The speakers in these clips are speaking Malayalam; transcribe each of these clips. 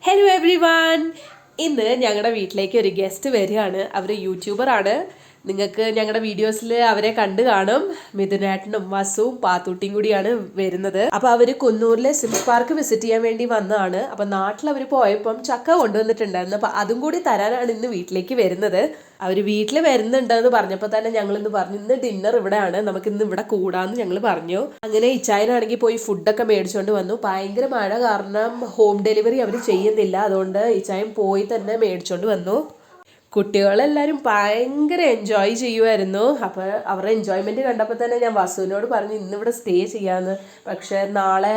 Hello every one. ഇന്ന് ഞങ്ങളുടെ വീട്ടിലേക്ക് ഒരു ഗസ്റ്റ് വരികയാണ്. അവർ യൂട്യൂബറാണ്. നിങ്ങൾക്ക് ഞങ്ങളുടെ വീഡിയോസിൽ അവരെ കണ്ടു കാണും. മിഥുനേട്ടനും വസുവും പാത്തൂട്ടിയും കൂടിയാണ് വരുന്നത്. അപ്പോൾ അവർ കുന്നൂരിലെ സിംസ് പാർക്ക് വിസിറ്റ് ചെയ്യാൻ വേണ്ടി വന്നതാണ്. അപ്പോൾ നാട്ടിൽ അവർ പോയപ്പം ചക്ക കൊണ്ടുവന്നിട്ടുണ്ടായിരുന്നു. അപ്പോൾ അതും കൂടി തരാനാണ് ഇന്ന് വീട്ടിലേക്ക് വരുന്നത്. അവർ വീട്ടിൽ വരുന്നുണ്ടെന്ന് പറഞ്ഞപ്പോൾ തന്നെ ഞങ്ങൾ ഇന്ന് പറഞ്ഞു ഇന്ന് ഡിന്നർ ഇവിടെയാണ്, നമുക്ക് ഇന്ന് ഇവിടെ കൂടാന്ന് ഞങ്ങൾ പറഞ്ഞു. അങ്ങനെ ഇച്ചായനാണെങ്കിൽ പോയി ഫുഡൊക്കെ മേടിച്ചുകൊണ്ട് വന്നു. ഭയങ്കര മഴ കാരണം ഹോം ഡെലിവറി അവർ ചെയ്യുന്നില്ല, അതുകൊണ്ട് ഇച്ചായൻ പോയി തന്നെ മേടിച്ചുകൊണ്ട് വന്നു. കുട്ടികളെല്ലാവരും ഭയങ്കര എൻജോയ് ചെയ്യുമായിരുന്നു. അപ്പോൾ അവരുടെ എൻജോയ്മെൻറ്റ് കണ്ടപ്പോൾ തന്നെ ഞാൻ വസുവിനോട് പറഞ്ഞു ഇന്നിവിടെ സ്റ്റേ ചെയ്യാമെന്ന്. പക്ഷേ നാളെ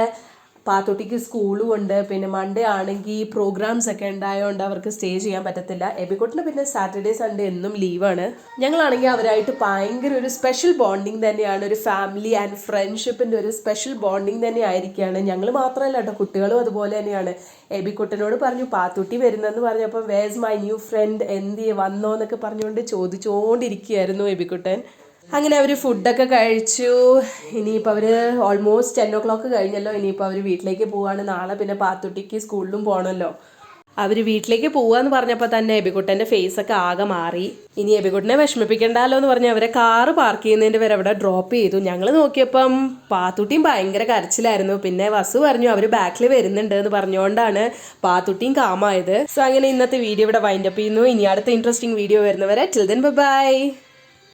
പാത്തുട്ടിക്ക് സ്കൂളും ഉണ്ട്, പിന്നെ മൺഡേ ആണെങ്കിൽ പ്രോഗ്രാംസ് ഒക്കെ ഉണ്ടായതുകൊണ്ട് അവർക്ക് സ്റ്റേ ചെയ്യാൻ പറ്റത്തില്ല. എബിക്കുട്ടിന് പിന്നെ സാറ്റർഡേ സൺഡേ എന്നും ലീവാണ്. ഞങ്ങളാണെങ്കിൽ അവരായിട്ട് ഭയങ്കര ഒരു സ്പെഷ്യൽ ബോണ്ടിങ് തന്നെയാണ്. ഒരു ഫാമിലി ആൻഡ് ഫ്രണ്ട്ഷിപ്പിൻ്റെ ഒരു സ്പെഷ്യൽ ബോണ്ടിങ് തന്നെ ആയിരിക്കുകയാണ്. ഞങ്ങൾ മാത്രമല്ല കേട്ടോ, കുട്ടികളും അതുപോലെ തന്നെയാണ്. എബിക്കുട്ടനോട് പറഞ്ഞു പാത്തുട്ടി വരുന്നെന്ന് പറഞ്ഞപ്പോൾ വേഴ്സ് മൈ ന്യൂ ഫ്രണ്ട്, എന്ത് വന്നോ എന്നൊക്കെ പറഞ്ഞുകൊണ്ട് ചോദിച്ചുകൊണ്ടിരിക്കുകയായിരുന്നു എബിക്കുട്ടൻ. അങ്ങനെ അവർ ഫുഡൊക്കെ കഴിച്ചു. ഇനിയിപ്പോൾ അവർ ഓൾമോസ്റ്റ് 10 o'clock കഴിഞ്ഞല്ലോ. ഇനിയിപ്പോൾ അവർ വീട്ടിലേക്ക് പോവുകയാണ്. നാളെ പിന്നെ പാത്തുട്ടിക്ക് സ്കൂളിലും പോകണമല്ലോ. അവർ വീട്ടിലേക്ക് പോവാന്ന് പറഞ്ഞപ്പോൾ തന്നെ എബിക്കുട്ടൻ്റെ ഫേസൊക്കെ ആകെ മാറി. ഇനി എബിക്കുട്ടനെ വിഷമിപ്പിക്കണ്ടല്ലോ എന്ന് പറഞ്ഞ് അവരെ കാറ് പാർക്ക് ചെയ്യുന്നതിൻ്റെ വരെ അവിടെ ഡ്രോപ്പ് ചെയ്തു. ഞങ്ങൾ നോക്കിയപ്പം പാത്തുട്ടിയും ഭയങ്കര കരച്ചിലായിരുന്നു. പിന്നെ വസു പറഞ്ഞു അവർ ബാക്കിൽ വരുന്നുണ്ട് എന്ന് പറഞ്ഞുകൊണ്ടാണ് പാത്തുട്ടിയും കാമായത്. സോ അങ്ങനെ ഇന്നത്തെ വീഡിയോ ഇവിടെ വൈൻഡപ്പ് ചെയ്യുന്നു. ഇനി അടുത്ത ഇൻട്രസ്റ്റിംഗ് വീഡിയോ വരുന്നവരെ ടിൽ ദെൻ ബൈ.